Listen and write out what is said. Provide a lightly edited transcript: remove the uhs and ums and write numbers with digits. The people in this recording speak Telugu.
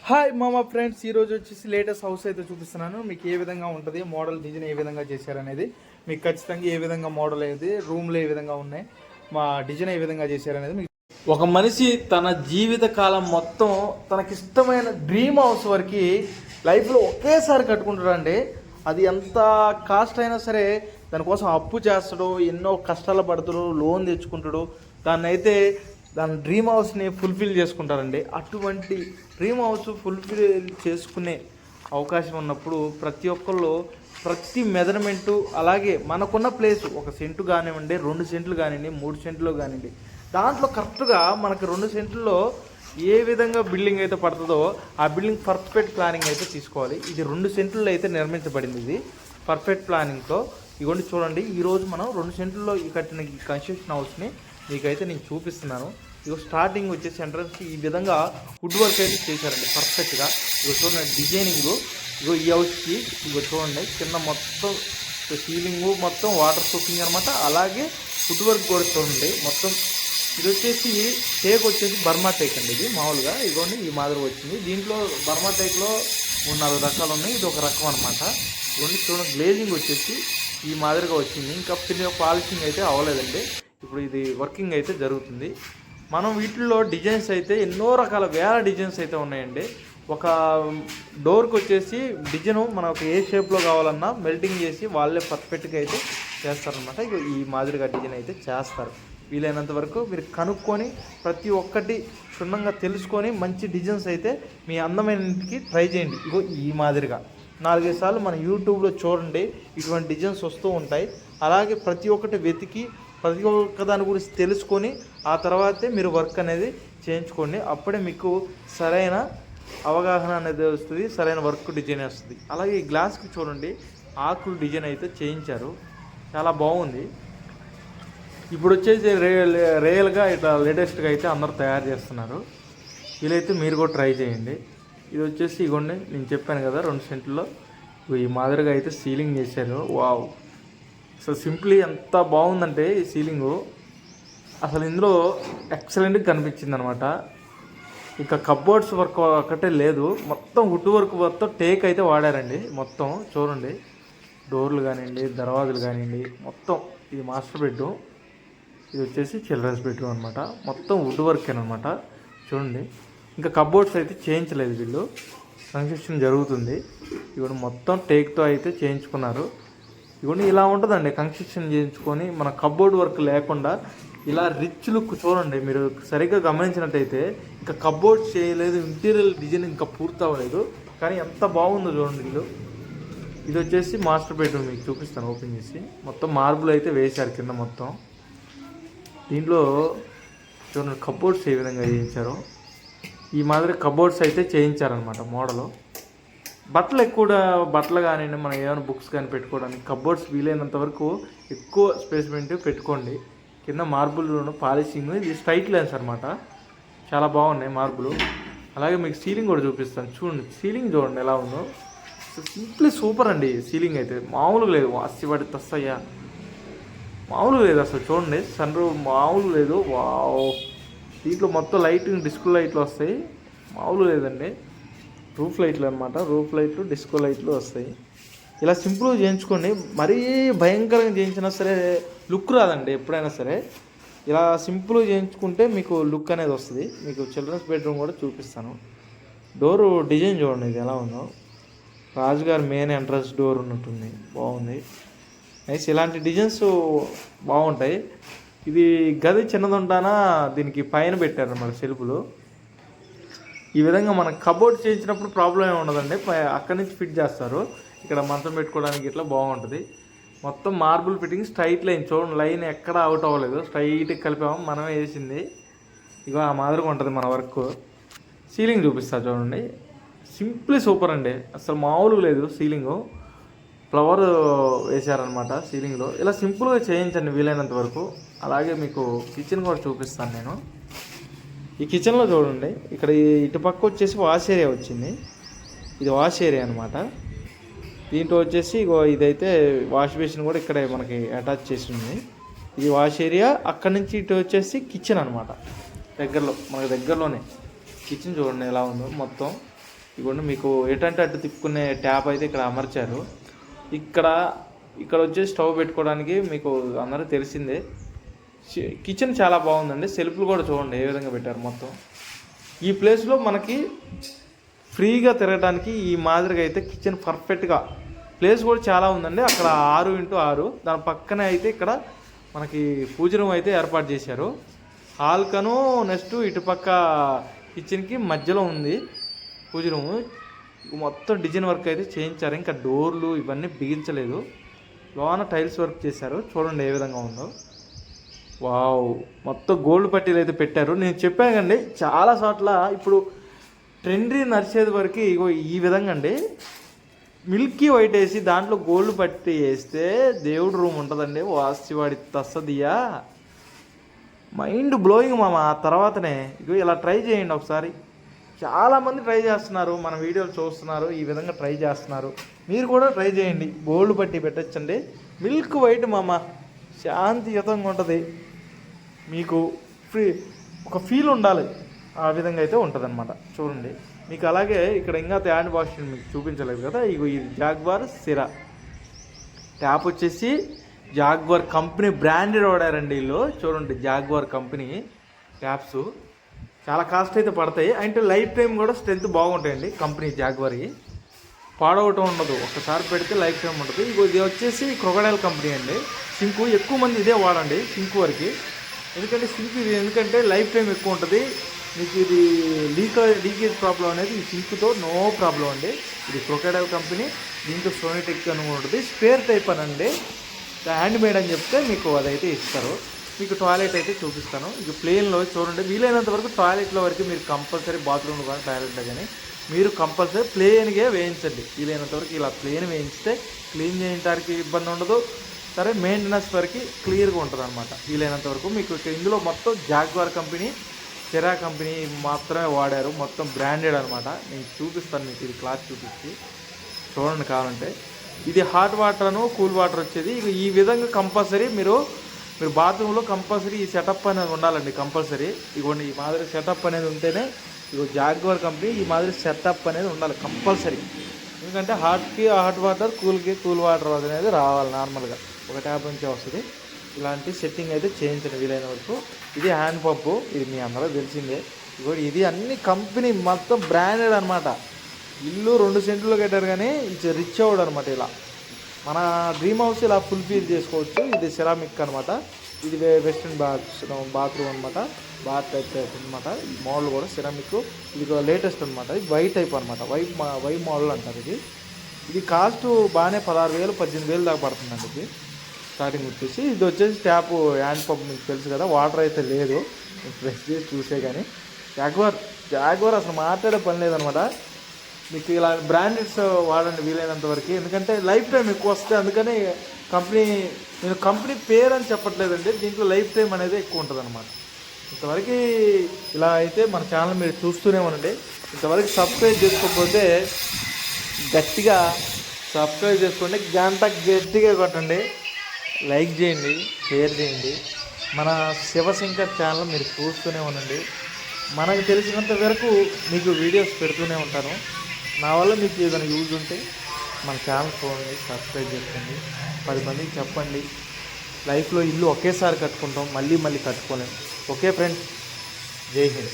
హాయ్ మామా ఫ్రెండ్స్, ఈరోజు వచ్చేసి లేటెస్ట్ హౌస్ అయితే చూపిస్తున్నాను. మీకు ఏ విధంగా ఉంటుంది, మోడల్ డిజైన్ ఏ విధంగా చేశారనేది, మీకు ఖచ్చితంగా ఏ విధంగా మోడల్ అయ్యేది, రూమ్లు ఏ విధంగా ఉన్నాయి, మా డిజైన్ ఏ విధంగా చేశారనేది మీకు. ఒక మనిషి తన జీవిత కాలం మొత్తం తనకిష్టమైన డ్రీమ్ హౌస్ వరకు లైఫ్లో ఒకేసారి కట్టుకుంటాడండి. అది ఎంత కాస్ట్ అయినా సరే దానికోసం అప్పు చేస్తాడు, ఎన్నో కష్టాలు పడతాడు, లోన్ తెచ్చుకుంటాడు, దాని డ్రీమ్ హౌస్ని ఫుల్ఫిల్ చేసుకుంటారండి. అటువంటి డ్రీమ్ హౌస్ ఫుల్ఫిల్ చేసుకునే అవకాశం ఉన్నప్పుడు ప్రతి ఒక్కళ్ళు ప్రతి మెజర్మెంటు, అలాగే మనకున్న ప్లేస్ 1 సెంటు కానివ్వండి, 2 సెంట్లు కానివ్వండి, 3 సెంట్లు కానివ్వండి, దాంట్లో కరెక్ట్గా మనకి 2 సెంట్లలో ఏ విధంగా బిల్డింగ్ అయితే పడుతుందో ఆ బిల్డింగ్ పర్ఫెక్ట్ ప్లానింగ్ అయితే తీసుకోవాలి. ఇది 2 సెంట్లలో అయితే నిర్మించబడింది. ఇది పర్ఫెక్ట్ ప్లానింగ్తో ఇగోండి చూడండి. ఈరోజు మనం 2 సెంట్లలో కట్టిన ఈ కన్స్ట్రక్షన్ హౌస్ని మీకైతే నేను చూపిస్తున్నాను. ఇగో స్టార్టింగ్ వచ్చేసి ఎంట్రన్స్ ఈ విధంగా వుడ్ వర్క్ అయితే చేశారండి పర్ఫెక్ట్గా. ఇగో చూడండి డిజైనింగ్. ఇగో ఈ హౌస్కి ఇగో చూడండి కింద మొత్తం సీలింగు మొత్తం వాటర్ ప్రూఫింగ్ అనమాట. అలాగే వుడ్ వర్క్ కూడా చూడండి మొత్తం. ఇది వచ్చేసి టేక్ వచ్చేసి బర్మా టేక్ అండి. ఇది మామూలుగా ఇగోండి ఈ మాదిరి వచ్చింది. దీంట్లో బర్మా టేక్లో 4 రకాలు ఉన్నాయి, ఇది ఒక రకం అనమాట. ఇవన్నీ చూడండి గ్లేజింగ్ వచ్చేసి ఈ మాదిరిగా వచ్చింది. ఇంకా పాలిషింగ్ అయితే అవ్వలేదండి. ఇప్పుడు ఇది వర్కింగ్ అయితే జరుగుతుంది. మనం వీటిల్లో డిజైన్స్ అయితే ఎన్నో రకాల వేల డిజైన్స్ అయితే ఉన్నాయండి. ఒక డోర్కి వచ్చేసి డిజైన్ మనకు ఏ షేప్లో కావాలన్నా మెల్టింగ్ చేసి వాళ్ళే పర్ఫెక్ట్గా అయితే చేస్తారనమాట. ఇక ఈ మాదిరిగా డిజైన్ అయితే చేస్తారు. వీలైనంత వరకు మీరు కనుక్కొని ప్రతి ఒక్కటి క్షుణ్ణంగా తెలుసుకొని మంచి డిజైన్స్ అయితే మీ అందమైన ఇంటికి ట్రై చేయండి. ఇగో ఈ మాదిరిగా 4-5 సార్లు మన యూట్యూబ్లో చూడండి, ఇటువంటి డిజైన్స్ వస్తూ ఉంటాయి. అలాగే ప్రతి ఒక్కటి వెతికి ప్రతి ఒక్క దాని గురించి తెలుసుకొని ఆ తర్వాతే మీరు వర్క్ అనేది చేయించుకోండి. అప్పుడే మీకు సరైన అవగాహన అనేది వస్తుంది, సరైన వర్క్ డిజైన్ వస్తుంది. అలాగే ఈ గ్లాస్కి చూడండి ఆకులు డిజైన్ అయితే చేయించారు, చాలా బాగుంది. ఇప్పుడు వచ్చేసి రియల్గా ఇట్లా లేటెస్ట్గా అయితే అందరూ తయారు చేస్తున్నారు. వీలైతే మీరు కూడా ట్రై చేయండి. ఇది వచ్చేసి ఇగోండి నేను చెప్పాను కదా 2 సెంట్లో ఈ మాదిరిగా అయితే సీలింగ్ చేశారు. వావ్, సో సింప్లీ ఎంత బాగుందంటే ఈ సీలింగు అసలు ఇందులో ఎక్సలెంట్గా కనిపించింది అనమాట. ఇక కబ్బోర్డ్స్ వర్క్ ఒకటే లేదు, మొత్తం వుడ్ వర్క్ మొత్తం టేక్ అయితే వాడారండి. మొత్తం చూడండి డోర్లు కానివ్వండి, దర్వాజులు కానివ్వండి, మొత్తం ఇది మాస్టర్ బెడ్రూమ్, ఇది వచ్చేసి చిల్డ్రన్స్ బెడ్రూమ్ అనమాట. మొత్తం వుడ్ వర్క్ అనమాట. చూడండి ఇంకా కబ్బోర్డ్స్ అయితే చేయించలేదు, వీళ్ళు కన్స్ట్రక్షన్ జరుగుతుంది. ఇవి మొత్తం టేక్తో అయితే చేయించుకున్నారు. ఇవన్నీ ఇలా ఉంటుందండి కన్స్ట్రక్షన్ చేయించుకొని మన కబ్బోర్డ్ వర్క్ లేకుండా ఇలా రిచ్ లుక్ చూడండి. మీరు సరిగ్గా గమనించినట్టయితే ఇంకా కబ్బోర్డ్ చేయలేదు, ఇంటీరియర్ డిజైన్ ఇంకా పూర్తి అవ్వలేదు, కానీ ఎంత బాగుందో చూడండి వీళ్ళు. ఇది వచ్చేసి మాస్టర్ బెడ్రూమ్, మీకు చూపిస్తాను ఓపెన్ చేసి. మొత్తం మార్బుల్ అయితే వేశారు కింద మొత్తం. దీంట్లో చూడండి కబ్బోర్డ్స్ ఏ విధంగా చేయించారో ఈ మాదిరి కబ్బోర్డ్స్ అయితే చేయించారనమాట మోడలు. బట్టలు కానివ్వండి, మనం ఏమైనా బుక్స్ కానీ పెట్టుకోవడానికి కబ్బోర్డ్స్ వీలైనంత వరకు ఎక్కువ స్పేస్ పెట్టుకోండి. కింద మార్బుల్ పాలిషింగ్, ఇది స్ట్రైట్ లైన్స్ అనమాట, చాలా బాగున్నాయి మార్బుల్. అలాగే మీకు సీలింగ్ కూడా చూపిస్తాను చూడండి. సీలింగ్ చూడండి ఎలా ఉందో, సింప్లీ సూపర్ అండి. సీలింగ్ అయితే మామూలుగా లేదు, వాసి పడి తస్తయ్యా మామూలుగా లేదు అసలు. చూడండి సన్ రూఫ్ మామూలుగా లేదు. దీంట్లో మొత్తం లైటింగ్ డిస్కో లైట్లు వస్తాయి, మామూలుగా లేదండి. రూఫ్ లైట్లు అనమాట, రూఫ్ లైట్లు డిస్కో లైట్లు వస్తాయి. ఇలా సింపుల్గా చేయించుకోండి. మరీ భయంకరంగా చేయించినా సరే లుక్ రాదండి. ఎప్పుడైనా సరే ఇలా సింపుల్గా చేయించుకుంటే మీకు లుక్ అనేది వస్తుంది. మీకు చిల్డ్రన్స్ బెడ్రూమ్ కూడా చూపిస్తాను. డోరు డిజైన్ చూడండి ఇది ఎలా ఉందో, రాజుగారి మెయిన్ ఎంట్రన్స్ డోర్ ఉన్నట్టుంది, బాగుంది నైస్. ఇలాంటి డిజైన్స్ బాగుంటాయి. ఇది గది చిన్నదుంటానా దీనికి పైన పెట్టారన్నమాట సెల్ఫ్లు. ఈ విధంగా మనం కబోర్డ్ చేయించినప్పుడు ప్రాబ్లం ఏమి ఉండదండి, అక్కడి నుంచి ఫిట్ చేస్తారు. ఇక్కడ మంచం పెట్టుకోవడానికి ఇట్లా బాగుంటుంది. మొత్తం మార్బుల్ ఫిట్టింగ్, స్ట్రైట్ లైన్ చూడండి, లైన్ ఎక్కడ అవుట్ అవ్వలేదు, స్ట్రైట్గా కలిపాము, మనమే వేసింది. ఇక ఆ మాదిరిగా ఉంటుంది మన వర్క్. సీలింగ్ చూపిస్తా చూడండి, సింప్లీ సూపర్ అండి, అసలు మామూలుగా లేదు. సీలింగు ఫ్లవర్ వేశారనమాట సీలింగ్లో. ఇలా సింపుల్గా చేయించండి వీలైనంత వరకు. అలాగే మీకు కిచెన్ కూడా చూపిస్తాను నేను. ఈ కిచెన్లో చూడండి, ఇక్కడ ఇటుపక్క వచ్చేసి వాష్ ఏరియా వచ్చింది, ఇది వాష్ ఏరియా అనమాట. దీంట్లో వచ్చేసి ఇదైతే వాష్ బేసిన్ కూడా ఇక్కడే మనకి అటాచ్ చేసి ఉంది. ఇది వాష్ ఏరియా. అక్కడి నుంచి ఇటు వచ్చేసి కిచెన్ అనమాట, మనకి దగ్గరలోనే కిచెన్ చూడండి ఎలా ఉందో. మొత్తం ఇదిగోండి మీకు ఎటంటే అటు తిప్పుకునే ట్యాప్ అయితే ఇక్కడ అమర్చారు. ఇక్కడ ఇక్కడ వచ్చేసి స్టవ్ పెట్టుకోవడానికి మీకు అందరూ తెలిసిందే. కిచెన్ చాలా బాగుందండి. సెల్ఫ్లు కూడా చూడండి ఏ విధంగా పెట్టారు మొత్తం. ఈ ప్లేస్లో మనకి ఫ్రీగా తిరగడానికి ఈ మాదిరిగా అయితే కిచెన్ పర్ఫెక్ట్గా, ప్లేస్ కూడా చాలా ఉందండి. అక్కడ 6x6, దాని పక్కనే అయితే ఇక్కడ మనకి పూజ రూమ్ అయితే ఏర్పాటు చేశారు. హాల్కను నెక్స్ట్ ఇటుపక్క కిచెన్కి మధ్యలో ఉంది పూజ రూము. మొత్తం డిజైన్ వర్క్ అయితే చేయించారు. ఇంకా డోర్లు ఇవన్నీ బిగించలేదు. లోన టైల్స్ వర్క్ చేశారు. చూడండి ఏ విధంగా ఉందో. వావ్, మొత్తం గోల్డ్ పట్టీలు అయితే పెట్టారు. నేను చెప్పాను కండి చాలా చోట్ల ఇప్పుడు ట్రెండీ నడిచేది వరకు ఇగో ఈ విధంగా అండి, మిల్కీ వైట్ వేసి దాంట్లో గోల్డ్ పట్టి వేస్తే దేవుడు రూమ్ ఉంటుందండి. వాసివాడి తస్సదియా, మైండ్ బ్లోయింగ్ మామ. ఆ తర్వాతనే ఇగో ఇలా ట్రై చేయండి ఒకసారి. చాలామంది ట్రై చేస్తున్నారు, మన వీడియోలు చూస్తున్నారు, ఈ విధంగా ట్రై చేస్తున్నారు. మీరు కూడా ట్రై చేయండి. గోల్డ్ పట్టి పెట్టచ్చండి. మిల్క్ వైట్ మామ, శాంతియుతంగా ఉంటుంది. మీకు ఒక ఫీల్ ఉండాలి, ఆ విధంగా అయితే ఉంటుంది అనమాట. చూడండి మీకు. అలాగే ఇక్కడ ఇంకా హ్యాండ్ వాష్ మీకు చూపించలేదు కదా. ఇగో ఇది జాగ్వార్ సిరా ట్యాప్ వచ్చేసి జాగ్వార్ కంపెనీ బ్రాండెడ్ వాడారండి వీళ్ళు. చూడండి జాగ్వార్ కంపెనీ ట్యాప్స్ చాలా కాస్ట్ అయితే పడతాయి. అంటే లైఫ్ టైం కూడా స్ట్రెంత్ బాగుంటాయండి కంపెనీ జాగ్వార్కి. పాడవటం ఉండదు, ఒక్కసారి పెడితే లైఫ్ టైం ఉంటుంది. ఇది వచ్చేసి క్రొకడైల్ కంపెనీ అండి. సింకు ఎక్కువ మంది ఇదే వాడండి సింక్ వరకు. ఎందుకంటే సింక్ ఇది ఎందుకంటే లైఫ్ టైం ఎక్కువ ఉంటుంది. మీకు ఇది లీకేజ్ ప్రాబ్లం అనేది ఈ సింక్తో నో ప్రాబ్లం అండి. ఇది క్రొకడైల్ కంపెనీ. దీంట్లో సోనిటెక్ అని ఉంటుంది. స్పేర్ టైప్ అనండి, హ్యాండ్ మేడ్ అని చెప్తే మీకు అదైతే ఇస్తారు. మీకు టాయిలెట్ అయితే చూపిస్తాను. ఇక ప్లేన్లో చూడండి, వీలైనంత వరకు టాయిలెట్లో వరకు మీరు కంపల్సరీ బాత్రూమ్లో కానీ టాయిలెట్లో కానీ మీరు కంపల్సరీ ప్లేన్గా వేయించండి. వీలైనంత వరకు ఇలా ప్లేన్ వేయించితే క్లీన్ చేయడానికి ఇబ్బంది ఉండదు. సరే, మెయింటెనెన్స్ వరకు క్లియర్గా ఉంటుంది అనమాట. వీలైనంత వరకు మీకు ఇందులో మొత్తం జాగ్వార్ కంపెనీ, సిరా కంపెనీ మాత్రమే వాడారు. మొత్తం బ్రాండెడ్ అనమాట. నేను చూపిస్తాను మీకు, ఇది క్లాత్ చూపించి చూడండి కావాలంటే. ఇది హాట్ వాటర్ను కూల్ వాటర్ వచ్చేది. ఇక ఈ విధంగా కంపల్సరీ మీరు బాత్రూంలో కంపల్సరీ ఈ సెటప్ అనేది ఉండాలండి కంపల్సరీ. ఇగోండి ఈ మాదిరి సెటప్ అనేది ఉంటేనే, ఇగో జాగ్వార్ కంపెనీ ఈ మాదిరి సెటప్ అనేది ఉండాలి కంపల్సరీ. ఎందుకంటే హాట్కి హాట్ వాటర్, కూల్కి కూల్ వాటర్ అనేది రావాలి నార్మల్గా. ఒక ట్యాప్ నుంచే వస్తుంది. ఇలాంటి సెట్టింగ్ అయితే చేయించండి వీలైన వరకు. ఇది హ్యాండ్ పంపు, ఇది మీ అందరూ తెలిసిందే. ఇగో ఇది అన్ని కంపెనీ మొత్తం బ్రాండెడ్ అనమాట. ఇల్లు 2 సెంట్లు కట్టారు కానీ ఇది రిచ్ అవ్వడు అనమాట. ఇలా మన డ్రీమ్ హౌస్ ఇలా ఫుల్ఫిల్ చేసుకోవచ్చు. ఇది సెరామిక్ అనమాట. ఇది వెస్ట్రన్ బాత్రూమ్ అనమాట. బాత్ టైప్ అనమాట. ఈ మోడల్ కూడా సెరామిక్. ఇది లేటెస్ట్ అనమాట. ఇది వైట్ టైప్ అనమాట. వై మోడల్ అంటారు. ఇది కాస్ట్ బాగానే 16,000 18,000 దాకా పడుతుందండి. ఇది స్టార్టింగ్ వచ్చేసి. ఇది వచ్చేసి ట్యాప్ హ్యాండ్ పంప్ మీకు తెలుసు కదా. వాటర్ అయితే లేదు, ప్రెస్ చేసి చూసే కానీ. జాగ్వార్ అసలు మాట్లాడే పని లేదనమాట. మీకు ఇలా బ్రాండెడ్స్ వాడండి వీలైనంత వరకు. ఎందుకంటే లైఫ్ టైం ఎక్కువ వస్తుంది. అందుకని నేను కంపెనీ పేరు అని చెప్పట్లేదండి. దీంట్లో లైఫ్ టైం అనేది ఎక్కువ ఉంటుంది అనమాట. ఇంతవరకు ఇలా అయితే మన ఛానల్ మీరు చూస్తూనే ఉండండి. ఇంతవరకు సబ్స్క్రైబ్ చేసుకోకపోతే గట్టిగా సబ్స్క్రైబ్ చేసుకోండి. గంట గట్టిగా కొట్టండి. లైక్ చేయండి, షేర్ చేయండి. మన శివశంకర్ ఛానల్ మీరు చూస్తూనే ఉండండి. మనకు తెలిసినంత వరకు మీకు వీడియోస్ పెడుతూనే ఉంటాను. నా వల్ల మీకు ఏదైనా యూజ్ ఉంటే మన ఛానల్ చూడండి, సబ్స్క్రైబ్ చేసుకోండి, 10 మందికి చెప్పండి. లైఫ్లో ఇల్లు ఒకేసారి కట్టుకుంటాం, మళ్ళీ కట్టుకోలేం. ఓకే ఫ్రెండ్స్, జై హింద్.